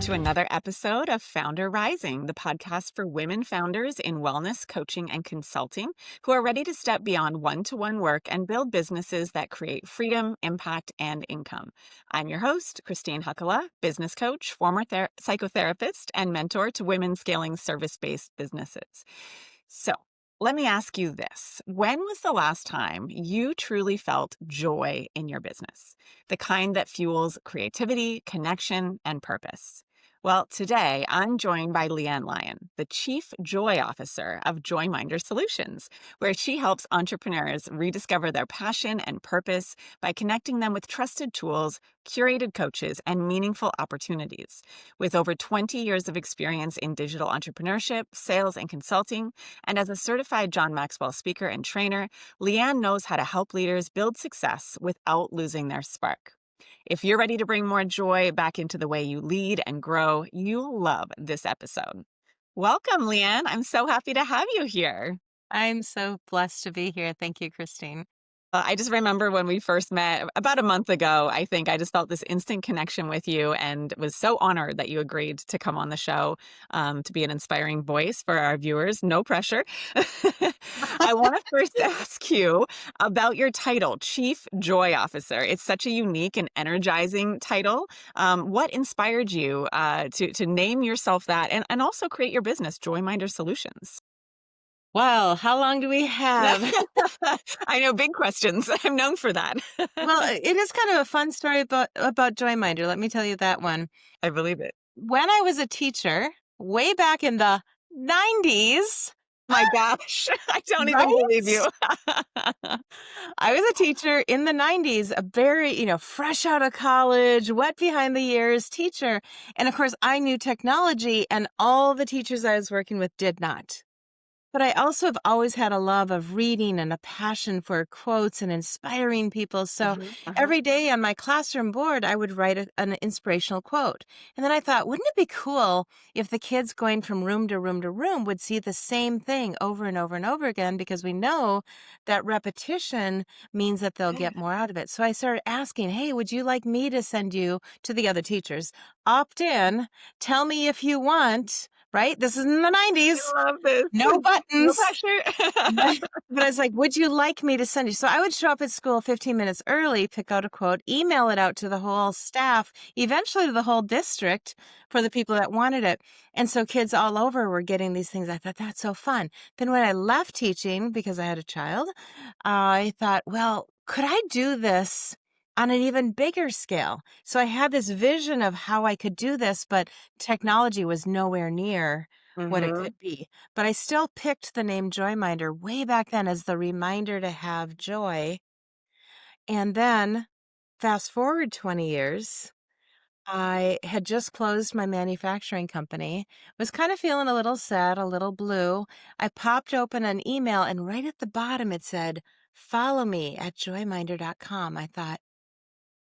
to another episode of FoundHer Rising, the podcast for women founders in wellness, coaching, and consulting who are ready to step beyond one-to-one work and build businesses that create freedom, impact, and income. I'm your host, Christine Hakkola, business coach, former psychotherapist, and mentor to women scaling service-based businesses. So, let me ask you this. When was the last time you truly felt joy in your business? The kind that fuels creativity, connection, and purpose. Well, today I'm joined by LeAnn Lyon, the Chief Joy Officer of JoyMinder Solutions, where she helps entrepreneurs rediscover their passion and purpose by connecting them with trusted tools, curated coaches, and meaningful opportunities. With over 20 years of experience in digital entrepreneurship, sales, and consulting, and as a certified John Maxwell speaker and trainer, LeAnn knows how to help leaders build success without losing their spark. If you're ready to bring more joy back into the way you lead and grow, you'll love this episode. Welcome, LeAnn. I'm so happy to have you here. I'm so blessed to be here. Thank you, Christine. I just remember when we first met about a month ago, I think I just felt this instant connection with you and was so honored that you agreed to come on the show to be an inspiring voice for our viewers. No pressure. I want to first ask you about your title, Chief Joy Officer. It's such a unique and energizing title. What inspired you to name yourself that and also create your business, JoyMinder Solutions? Well, how long do we have? I know, big questions. I'm known for that. Well, it is kind of a fun story about JoyMinder. Let me tell you that one. I believe it. When I was a teacher, way back in the 90s, My gosh, I don't even Right? believe you. I was a teacher in the 90s, a very, fresh out of college, wet behind the ears teacher. And of course, I knew technology, and all the teachers I was working with did not. But I also have always had a love of reading and a passion for quotes and inspiring people. So every day on my classroom board, I would write an inspirational quote. And then I thought, wouldn't it be cool if the kids going from room to room to room would see the same thing over and over and over again? Because we know that repetition means that they'll get more out of it. So I started asking, hey, would you like me to send you to the other teachers? Opt in, tell me if you want. Right? This is in the 90s. I love this. No buttons. No pressure. But I was like, would you like me to send you? So I would show up at school 15 minutes early, pick out a quote, email it out to the whole staff, eventually to the whole district for the people that wanted it. And so kids all over were getting these things. I thought, that's so fun. Then when I left teaching, because I had a child, I thought, well, could I do this on an even bigger scale? So I had this vision of how I could do this, but technology was nowhere near what it could be. But I still picked the name JoyMinder way back then as the reminder to have joy. And then fast forward 20 years, I had just closed my manufacturing company, was kind of feeling a little sad, a little blue. I popped open an email, and right at the bottom it said, follow me at joyminder.com. I thought,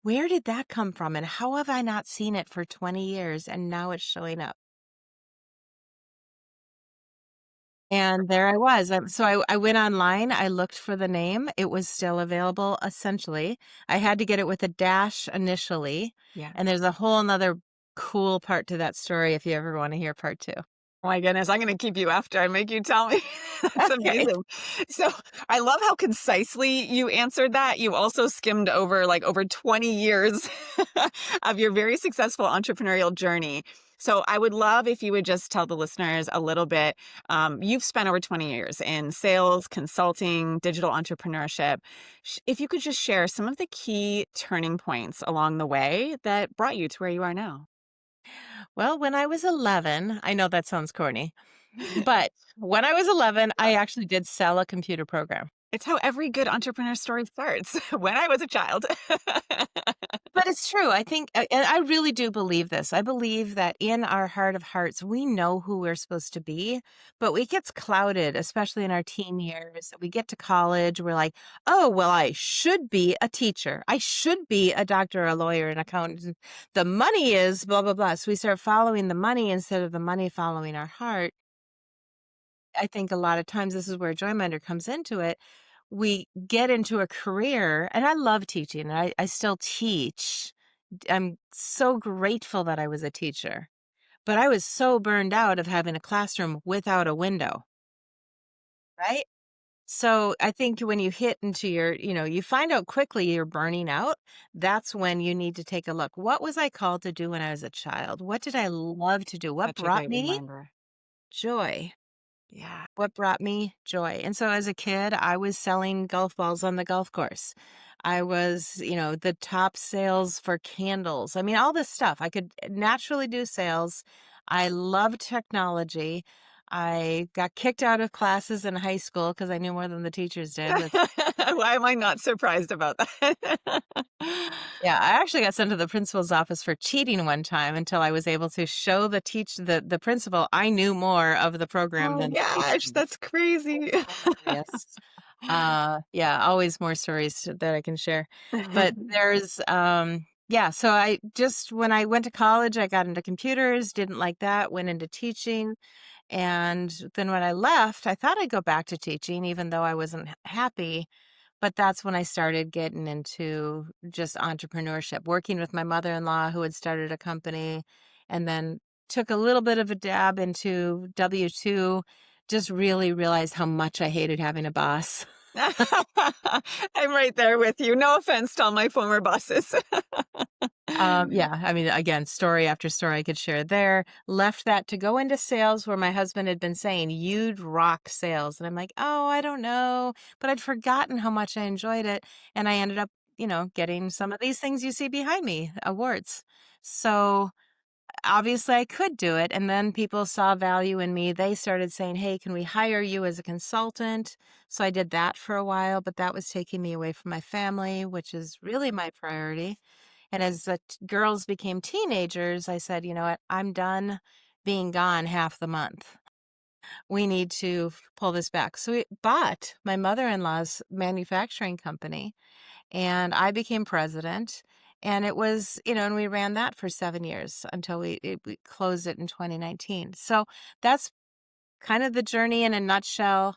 where did that come from? And how have I not seen it for 20 years? And now it's showing up. And there I was. So I went online. I looked for the name. It was still available, essentially. I had to get it with a dash initially. Yeah. And there's a whole nother cool part to that story if you ever want to hear part 2. Oh my goodness, I'm going to keep you after I make you tell me. That's Okay. amazing. So I love how concisely you answered that. You also skimmed over over 20 years of your very successful entrepreneurial journey. So I would love if you would just tell the listeners a little bit. You've spent over 20 years in sales, consulting, digital entrepreneurship. If you could just share some of the key turning points along the way that brought you to where you are now. Well, when I was 11, I know that sounds corny, but when I was 11, I actually did sell a computer program. It's how every good entrepreneur story starts. When I was a child. But it's true. I think, and I really do believe this. I believe that in our heart of hearts, we know who we're supposed to be, but we get clouded, especially in our teen years. We get to college, we're like, oh, well, I should be a teacher. I should be a doctor, a lawyer, an accountant. The money is blah, blah, blah. So we start following the money instead of the money following our heart. I think a lot of times this is where JoyMinder comes into it. We get into a career, and I love teaching, and I still teach. I'm so grateful that I was a teacher. but I was so burned out of having a classroom without a window, right? So I think when you hit into you find out quickly you're burning out, that's when you need to take a look. What was I called to do when I was a child? What did I love to do? What Such a brought great me reminder. joy? Yeah. What brought me joy? And so as a kid, I was selling golf balls on the golf course. I was, the top sales for candles. I mean, all this stuff. I could naturally do sales. I loved technology. I got kicked out of classes in high school because I knew more than the teachers did, which Why am I not surprised about that? yeah, I actually got sent to the principal's office for cheating one time until I was able to show the principal I knew more of the program Oh than the teacher gosh, did. that's crazy. Hilarious. Yeah, always more stories that I can share. But there's yeah, so I just when I went to college, I got into computers, didn't like that, went into teaching, and then when I left, I thought I'd go back to teaching even though I wasn't happy, but that's when I started getting into just entrepreneurship, working with my mother-in-law who had started a company, and then took a little bit of a dab into W-2, just really realized how much I hated having a boss. I'm right there with you. No offense to all my former bosses. Yeah, I mean, again, story after story I could share there. Left that to go into sales where my husband had been saying, "You'd rock sales." And I'm like, "Oh, I don't know." But I'd forgotten how much I enjoyed it. And I ended up, getting some of these things you see behind me, awards. So obviously I could do it. And then people saw value in me. They started saying, "Hey, can we hire you as a consultant?" So I did that for a while, but that was taking me away from my family, which is really my priority. And as the girls became teenagers, I said, "You know what? I'm done being gone half the month. We need to pull this back." So we bought my mother in law's manufacturing company, and I became president. And it was, and we ran that for 7 years until we closed it in 2019. So that's kind of the journey in a nutshell.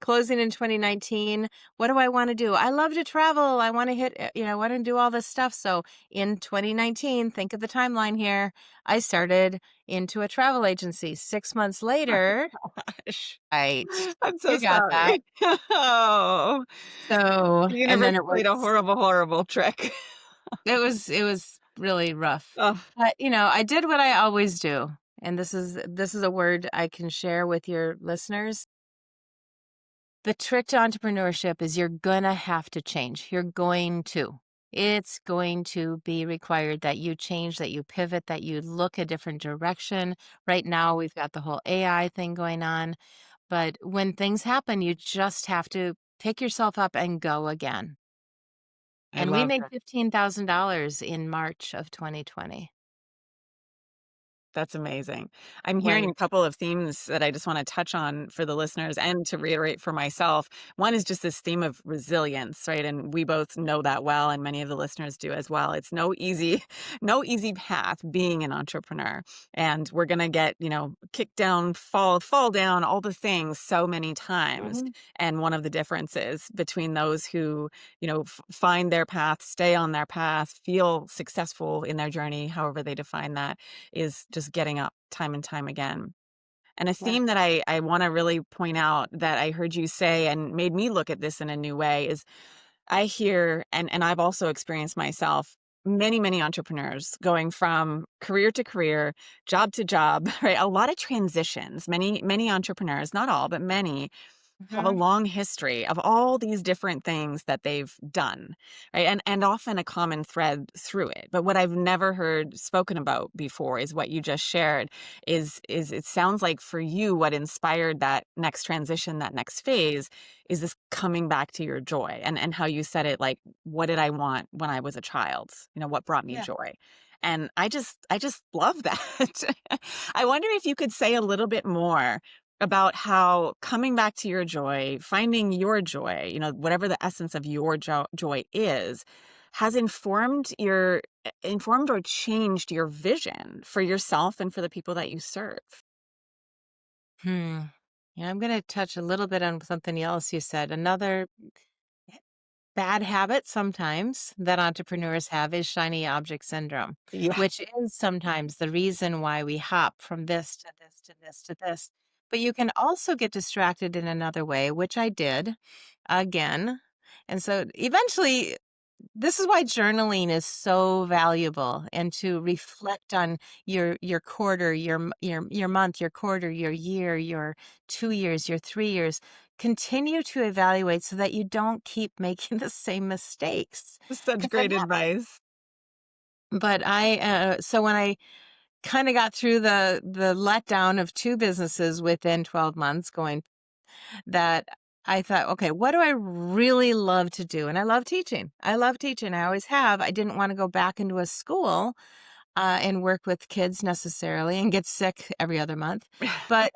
Closing in 2019, what do I wanna do? I love to travel, I wanna I wanna do all this stuff, so in 2019, think of the timeline here, I started into a travel agency. 6 months later Gosh, right, I'm so you got that. sorry. Oh, So the and universe then it played a was horrible, horrible trick. it was really rough. Oh, But, I did what I always do, and this is a word I can share with your listeners. The trick to entrepreneurship is you're gonna have to change. You're going to. It's going to be required that you change, that you pivot, that you look a different direction. Right now, we've got the whole AI thing going on. But when things happen, you just have to pick yourself up and go again. I And we love made that. $15,000 in March of 2020. That's amazing. I'm hearing When a couple of themes that I just wanna touch on for the listeners and to reiterate for myself. One is just this theme of resilience, right? And we both know that well, and many of the listeners do as well. It's no easy no easy path being an entrepreneur, and we're gonna get, kicked down, fall down, all the things so many times. Mhm. And one of the differences between those who, find their path, stay on their path, feel successful in their journey, however they define that, is just getting up time and time again. And a Yeah. theme that I want to really point out that I heard you say and made me look at this in a new way is I hear, and I've also experienced myself, many, many entrepreneurs going from career to career, job to job, right? A lot of transitions. Many, many entrepreneurs, not all, but many have a Mhm. long history of all these different things that they've done, right? And often a common thread through it. But what I've never heard spoken about before is what you just shared is it sounds like for you what inspired that next transition, that next phase is this coming back to your joy and how you said it like what did I want when I was a child? What brought me Yeah. joy? And I just love that. I wonder if you could say a little bit more about how coming back to your joy, finding your joy, whatever the essence of your joy is, has informed or changed your vision for yourself and for the people that you serve. Hmm. Yeah, I'm gonna touch a little bit on something else you said. bad habit sometimes that entrepreneurs have is shiny object syndrome, Yeah. which is sometimes the reason why we hop from this to this to this to this. But you can also get distracted in another way, which I did again. And so eventually, this is why journaling is so valuable, and to reflect on your quarter, your month, your quarter, your year, your 2 years, your 3 years. Continue to evaluate so that you don't keep making the same mistakes, Such 'cause it great advice. but so when I kinda got through the letdown of 2 businesses within 12 months going, that I thought, "Okay, what do I really love to do?" And I love teaching. I love teaching, I always have. I didn't wanna go back into a school, and work with kids necessarily and get sick every other month, but,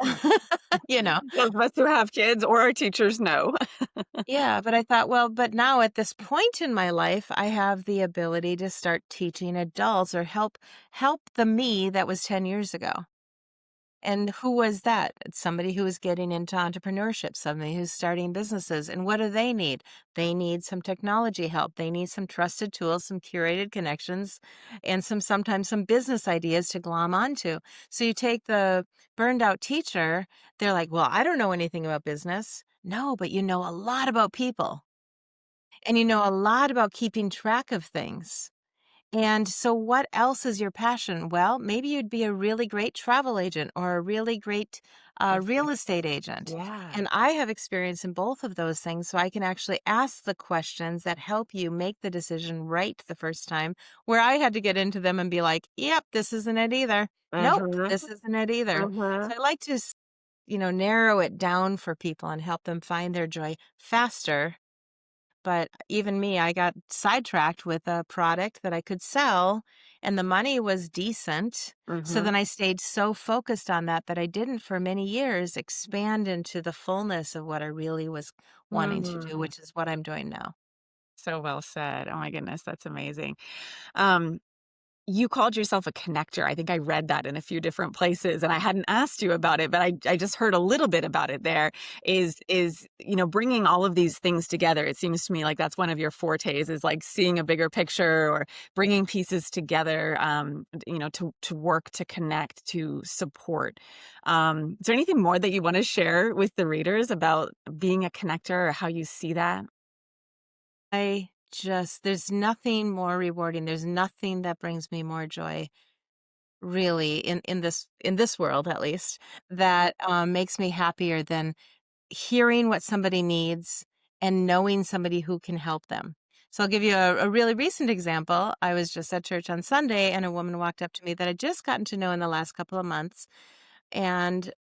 you know. Those of us who have kids or our teachers know. Yeah, but I thought, well, but now at this point in my life, I have the ability to start teaching adults, or help the me that was 10 years ago. And who was that? It's somebody who is getting into entrepreneurship, somebody who's starting businesses. And what do they need? They need some technology help. They need some trusted tools, some curated connections, and sometimes some business ideas to glom onto. So you take the burned out teacher, they're like, well, I don't know anything about business. No, but you know a lot about people, and you know a lot about keeping track of things. And so, what else is your passion? Well, maybe you'd be a really great travel agent or a really great real Perfect. estate agent. Yeah. And I have experience in both of those things. So I can actually ask the questions that help you make the decision right the first time, where I had to get into them and be like, yep, this isn't it either. Nope, Mhm. this isn't it either. So Mhm. I like to, narrow it down for people and help them find their joy faster. But even me, I got sidetracked with a product that I could sell, and the money was decent. So Mhm. then I stayed so focused on that I didn't, for many years, expand into the fullness of what I really was wanting to do, Mhm. which is what I'm doing now. So well said. Oh my goodness, that's amazing. Um, you called yourself a connector. I think I read that in a few different places, and I hadn't asked you about it, but I just heard a little bit about it there. Bringing all of these things together. It seems to me like that's one of your fortes, is like seeing a bigger picture or bringing pieces together, to work, to connect, to support. Is there anything more that you wanna share with the readers about being a connector or how you see that? There's nothing more rewarding. There's nothing that brings me more joy, really, in this world, at least, that makes me happier than hearing what somebody needs and knowing somebody who can help them. So I'll give you a really recent example. I was just at church on Sunday, and a woman walked up to me that I'd just gotten to know in the last couple of months. And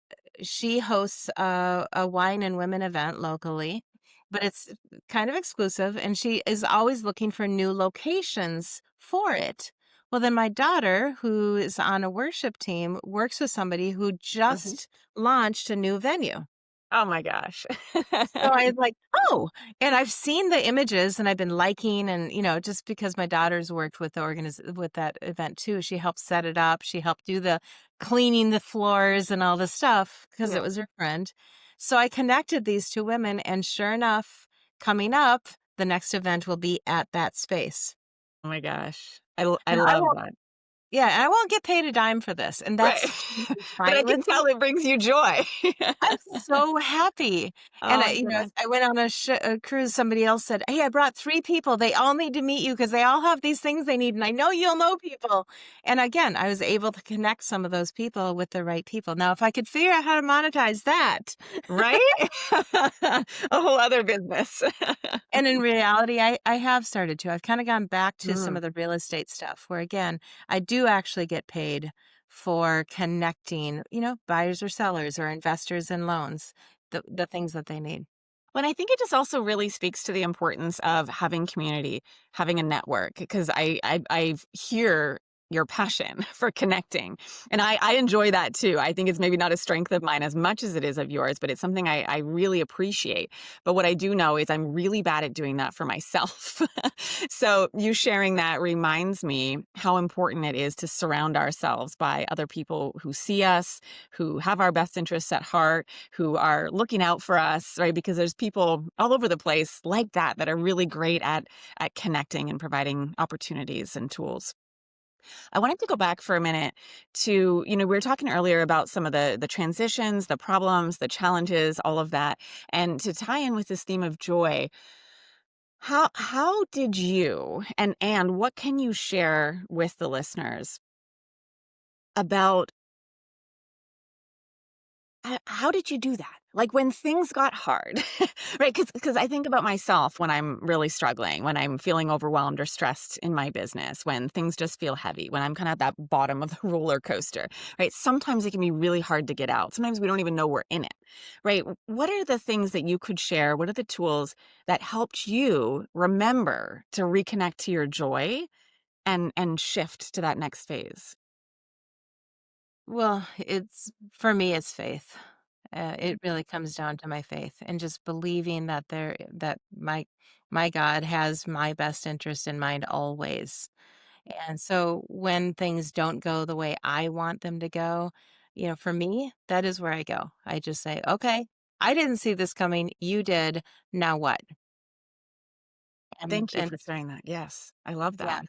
she hosts a wine and women event locally, but it's kind of exclusive. And she is always looking for new locations for it. Well, then my daughter, who is on a worship team, works with somebody who Mhm. just launched a new venue. Oh my gosh. So I was like, "Oh," and I've seen the images and I've been liking, and, just because my daughter's worked with with that event too. She helped set it up. She helped do the cleaning the floors and all the stuff because Yeah. it was her friend. So I connected these 2 women, and sure enough, coming up, the next event will be at that space. Oh my gosh. I Now I love won't that. Yeah, and I won't get paid a dime for this, and Right. that's totally But I fine can with me. tell it brings you joy. I'm so happy, and Oh goodness. I went on a cruise. Somebody else said, "Hey, I brought 3 people. They all need to meet you because they all have these things they need, and I know you'll know people." And again, I was able to connect some of those people with the right people. Now, if I could figure out how to monetize that, Right? A whole other business. and in reality, I have started to. I've kinda gone back to some Mm. of the real estate stuff where, again, I do actually get paid for connecting, buyers or sellers or investors in loans, the things that they need. Well, and I think it just also really speaks to the importance of having community, having a network, because I hear your passion for connecting. And I enjoy that too. I think it's maybe not a strength of mine as much as it is of yours, but it's something I really appreciate. But what I do know is I'm really bad at doing that for myself. So you sharing that reminds me how important it is to surround ourselves by other people who see us, who have our best interests at heart, who are looking out for us, right? Because there's people all over the place like that are really great at connecting and providing opportunities and tools. I wanted to go back for a minute to, we were talking earlier about some of the transitions, the problems, the challenges, all of that. And to tie in with this theme of joy, how did you and what can you share with the listeners about how did you do that? Like when things got hard, right? Because I think about myself when I'm really struggling, when I'm feeling overwhelmed or stressed in my business, when things just feel heavy, when I'm kind of at that bottom of the roller coaster, right? Sometimes it can be really hard to get out. Sometimes we don't even know we're in it, right? What are the things that you could share? What are the tools that helped you remember to reconnect to your joy and shift to that next phase? Well, it's for me, it's faith. It really comes down to my faith and just believing that my God has my best interest in mind always. And so when things don't go the way I want them to go, for me, that is where I go. I just say, okay, I didn't see this coming. You did. Now what? And Thank you and for saying that. Yes, I love yeah, that.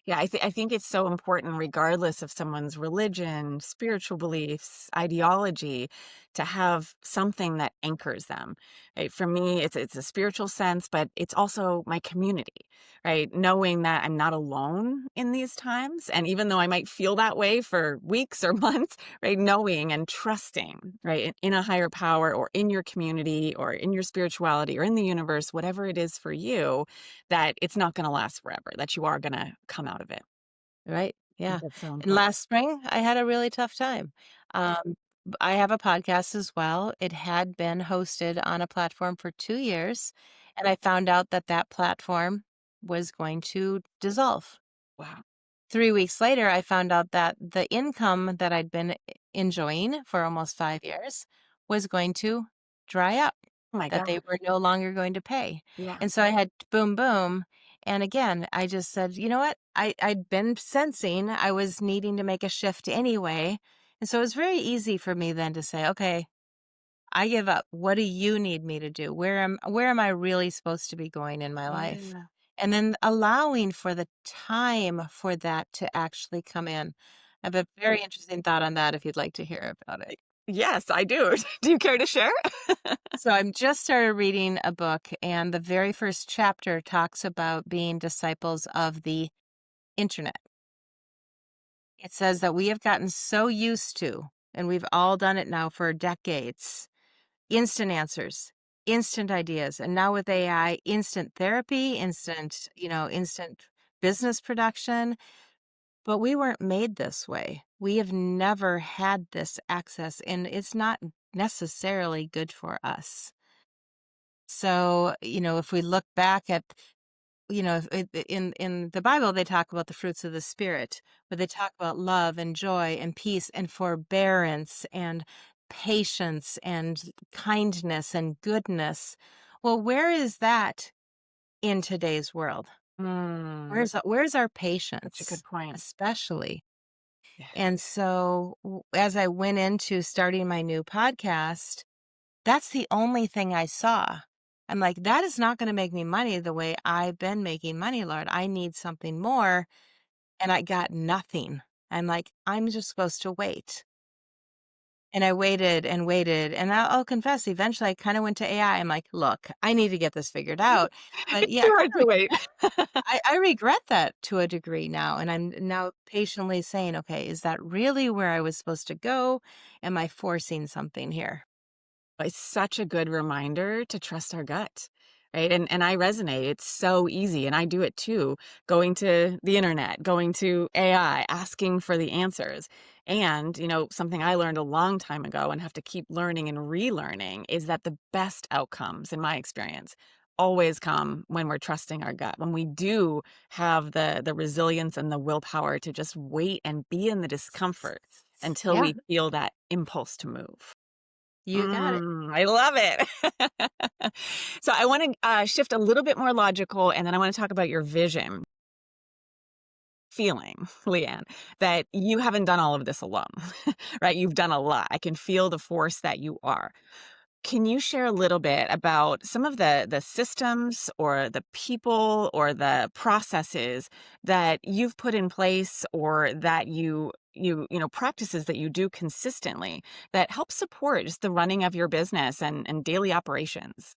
Yeah, I think it's so important regardless of someone's religion, spiritual beliefs, ideology, to have something that anchors them, right? For me, it's a spiritual sense, but it's also my community, right? Knowing that I'm not alone in these times, and even though I might feel that way for weeks or months, right? Knowing and trusting, right, in a higher power or in your community or in your spirituality or in the universe, whatever it is for you, that it's not going to last forever, that you are going to come out of it. right. I think Yeah. that's so And important. last spring, I had a really tough time. I have a podcast as well. It had been hosted on a platform for 2 years, and I found out that that platform was going to dissolve. Wow. 3 weeks later, I found out that the income that I'd been enjoying for almost 5 years was going to dry up, Oh my that they God. were no longer going to pay. Yeah. And so I had boom, boom. And again, I just said, you know what? I'd been sensing I was needing to make a shift anyway. And so it was very easy for me then to say, okay, I give up. What do you need me to do? Where am I really supposed to be going in my life? Yeah. And then allowing for the time for that to actually come in. I have a very interesting thought on that if you'd like to hear about it. Yes, I do. Do you care to share? So I'm just started reading a book, and the very first chapter talks about being disciples of the internet. It says that we have gotten so used to, and we've all done it now for decades, instant answers, instant ideas, and now with AI, instant therapy, instant business production. But we weren't made this way. We have never had this access, and it's not necessarily good for us. So, if we look back at, in the Bible, they talk about the fruits of the Spirit, but they talk about love and joy and peace and forbearance and patience and kindness and goodness. Well, where is that in today's world? Mm, Where's our such a good patience, point. especially? Yeah. And so, as I went into starting my new podcast, that's the only thing I saw. I'm like, that is not going to make me money the way I've been making money, Lord. I need something more. And I got nothing. I'm like, I'm just supposed to wait. And I waited and waited. And I'll confess, eventually I kind of went to AI. I'm like, look, I need to get this figured out. But It's yeah, too hard to wait. I regret that to a degree now. And I'm now patiently saying, okay, is that really where I was supposed to go? Am I forcing something here? It's such a good reminder to trust our gut, right? And I resonate. It's so easy, and I do it too. Going to the internet, going to AI, asking for the answers. And, something I learned a long time ago and have to keep learning and relearning is that the best outcomes, in my experience, always come when we're trusting our gut, when we do have the resilience and the willpower to just wait and be in the discomfort until Yeah, we feel that impulse to move. you got it. I love it. So I want to shift a little bit more logical, and then I want to talk about your vision. Feeling, LeAnn, that you haven't done all of this alone, right? You've done a lot. I can feel the force that you are. Can you share a little bit about some of the systems or the people or the processes that you've put in place, or that you know, practices that you do consistently that help support just the running of your business and daily operations?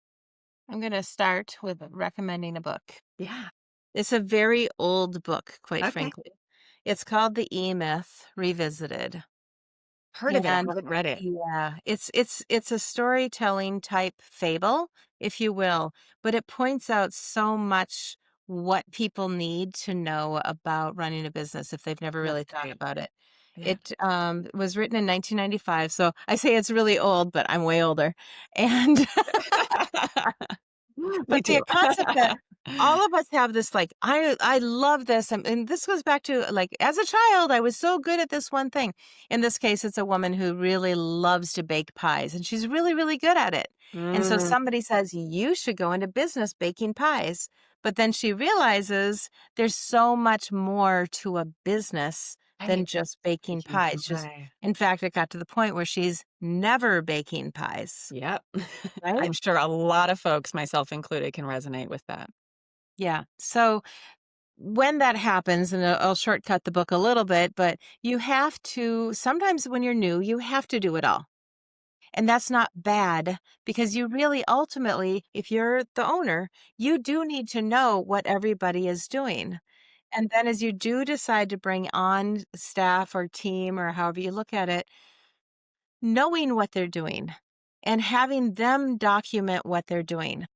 I'm going to start with recommending a book. Yeah. It's a very old book, quite Okay. frankly. It's called The E-Myth Revisited. Heard of it. And Haven't read it. yeah, it's a storytelling type fable, if you will, but it points out so much what people need to know about running a business if they've never really That's thought great. about it. Yeah. It was written in 1995, so I say it's really old, but I'm way older. And Me but the too. concept that all of us have this, like, I love this, and this goes back to, like, as a child, I was so good at this one thing. In this case, it's a woman who really loves to bake pies, and she's really, really good at it. And so Mm, somebody says, "You should go into business baking pies." But then she realizes there's so much more to a business than right. just baking Baking pies. Just pie. in fact, it got to the point where she's never baking pies, Yep. right? I'm sure a lot of folks, myself included, can resonate with that. Yeah. So when that happens, and I'll shortcut the book a little bit, but you have to, sometimes when you're new, you have to do it all. And that's not bad, because you really ultimately, if you're the owner, you do need to know what everybody is doing. And then as you do decide to bring on staff or team or however you look at it, knowing what they're doing and having them document what they're doing.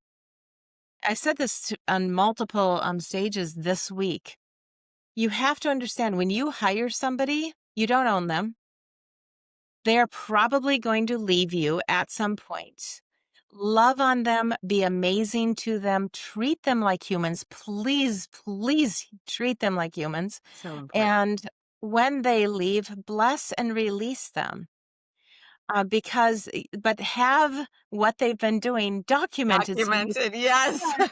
I said this on multiple stages this week. You have to understand, when you hire somebody, you don't own them. They're probably going to leave you at some point. Love on them, be amazing to them, treat them like humans. Please, please treat them like humans. So important. And when they leave, bless and release them. But have what they've been doing documented so you Documented, yes. can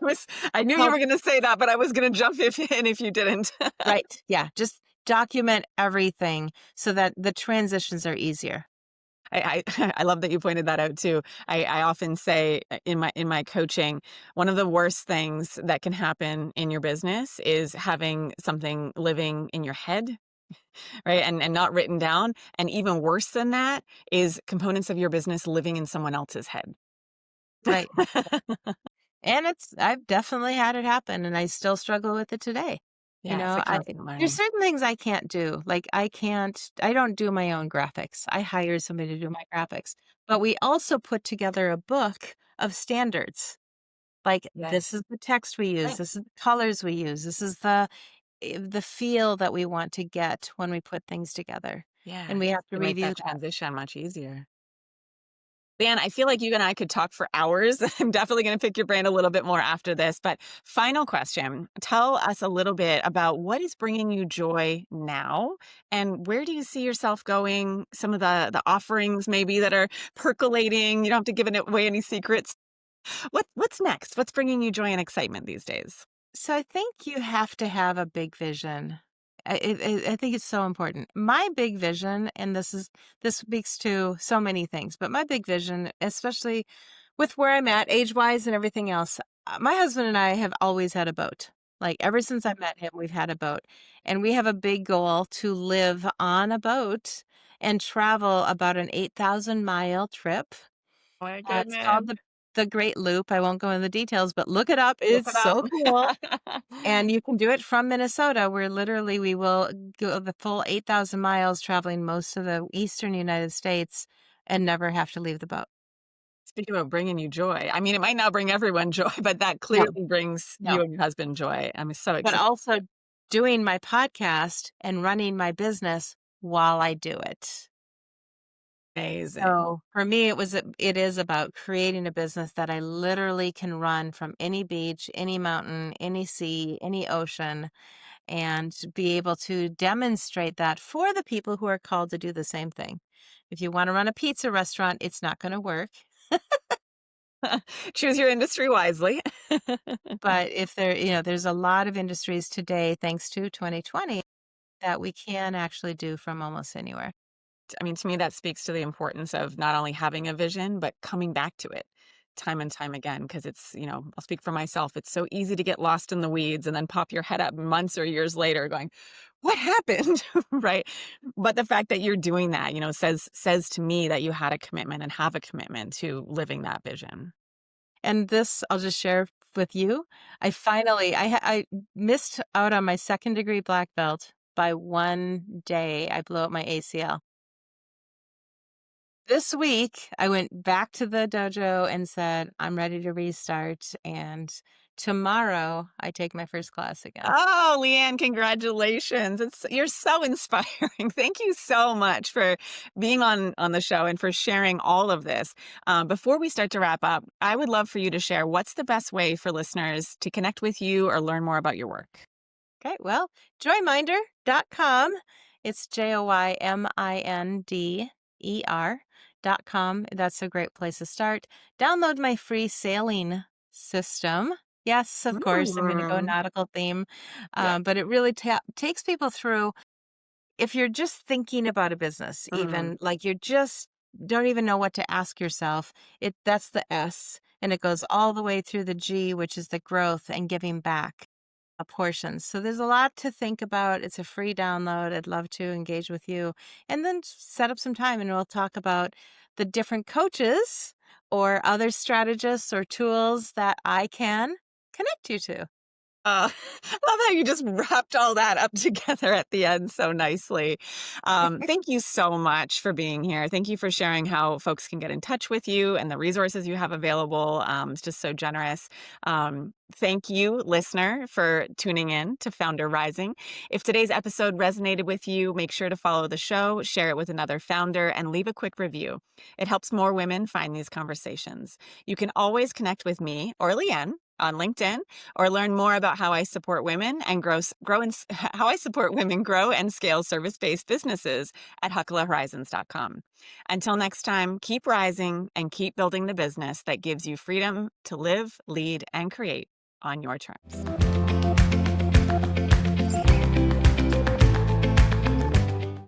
I knew you help. were gonna say that, but I was gonna jump if you didn't. Right. Yeah. Just document everything so that the transitions are easier. I love that you pointed that out too. I often say, in my coaching, one of the worst things that can happen in your business is having something living in your head, right? And not written down. And even worse than that is components of your business living in someone else's head. Right. And I've definitely had it happen, and I still struggle with it today. You Yeah, it's know, a constant there's learning. certain things I can't do. Like, I don't do my own graphics. I hire somebody to do my graphics. But we also put together a book of standards. Like, this is Yes. the text we use, Right. this is the colors we use, this is the feel that we want to get when we put things together. And Yeah, we have to to make review that that. transition much easier. Dan, I feel like you and I could talk for hours. I'm definitely going to pick your brain a little bit more after this. But final question, tell us a little bit about what is bringing you joy now, and where do you see yourself going? Some of the offerings maybe that are percolating. You don't have to give away any secrets. What's next? What's bringing you joy and excitement these days? So I think you have to have a big vision. I think it's so important. My big vision, and this speaks to so many things, but my big vision, especially with where I'm at age-wise and everything else, my husband and I have always had a boat. Like, ever since I met him, we've had a boat. And we have a big goal to live on a boat and travel about an 8,000-mile trip. My It's called goodness. the Great Loop. I won't go into the details, but look it up. Look It's it up. so cool. And you can do it from Minnesota, where literally we will go the full 8,000 miles, traveling most of the eastern United States, and never have to leave the boat. Speaking about bringing you joy, I mean, it might not bring everyone joy, but that No, clearly brings no. you and your husband joy. I'm so But excited. also doing my podcast and running my business while I do it. Amazing. So for me, it is about creating a business that I literally can run from any beach, any mountain, any sea, any ocean, and be able to demonstrate that for the people who are called to do the same thing. If you want to run a pizza restaurant, it's not going to work. Choose your industry wisely. But if there's a lot of industries today, thanks to 2020, that we can actually do from almost anywhere. I mean, to me, that speaks to the importance of not only having a vision, but coming back to it time and time again. Because I'll speak for myself. It's so easy to get lost in the weeds and then pop your head up months or years later going, what happened? Right. But the fact that you're doing that, says to me that you had a commitment and have a commitment to living that vision. And this, I'll just share with you. I missed out on my second degree black belt by one day. I blew up my ACL. This week, I went back to the dojo and said, I'm ready to restart. And tomorrow, I take my first class again. Oh, LeAnn, congratulations. You're so inspiring. Thank you so much for being on the show and for sharing all of this. Before we start to wrap up, I would love for you to share what's the best way for listeners to connect with you or learn more about your work. Okay, well, JoyMinder.com. It's JoyMinder.com. That's a great place to start. Download my free sailing system. Yes, of course, I'm going to go Mm, nautical theme, yeah. but it really takes people through. If you're just thinking about a business, Mm. even like you just don't even know what to ask yourself, that's the S, and it goes all the way through the G, which is the growth and giving back a portion. So there's a lot to think about. It's a free download. I'd love to engage with you. And then set up some time and we'll talk about the different coaches or other strategists or tools that I can connect you to. I love how you just wrapped all that up together at the end so nicely. Thank you so much for being here. Thank you for sharing how folks can get in touch with you and the resources you have available. It's just so generous. Thank you, listener, for tuning in to Founder Rising. If today's episode resonated with you, make sure to follow the show, share it with another founder, and leave a quick review. It helps more women find these conversations. You can always connect with me or LeAnn on LinkedIn or learn more about how I support women and how I support women grow and scale service-based businesses at HakkolaHorizons.com. Until next time, keep rising and keep building the business that gives you freedom to live, lead, and create on your terms.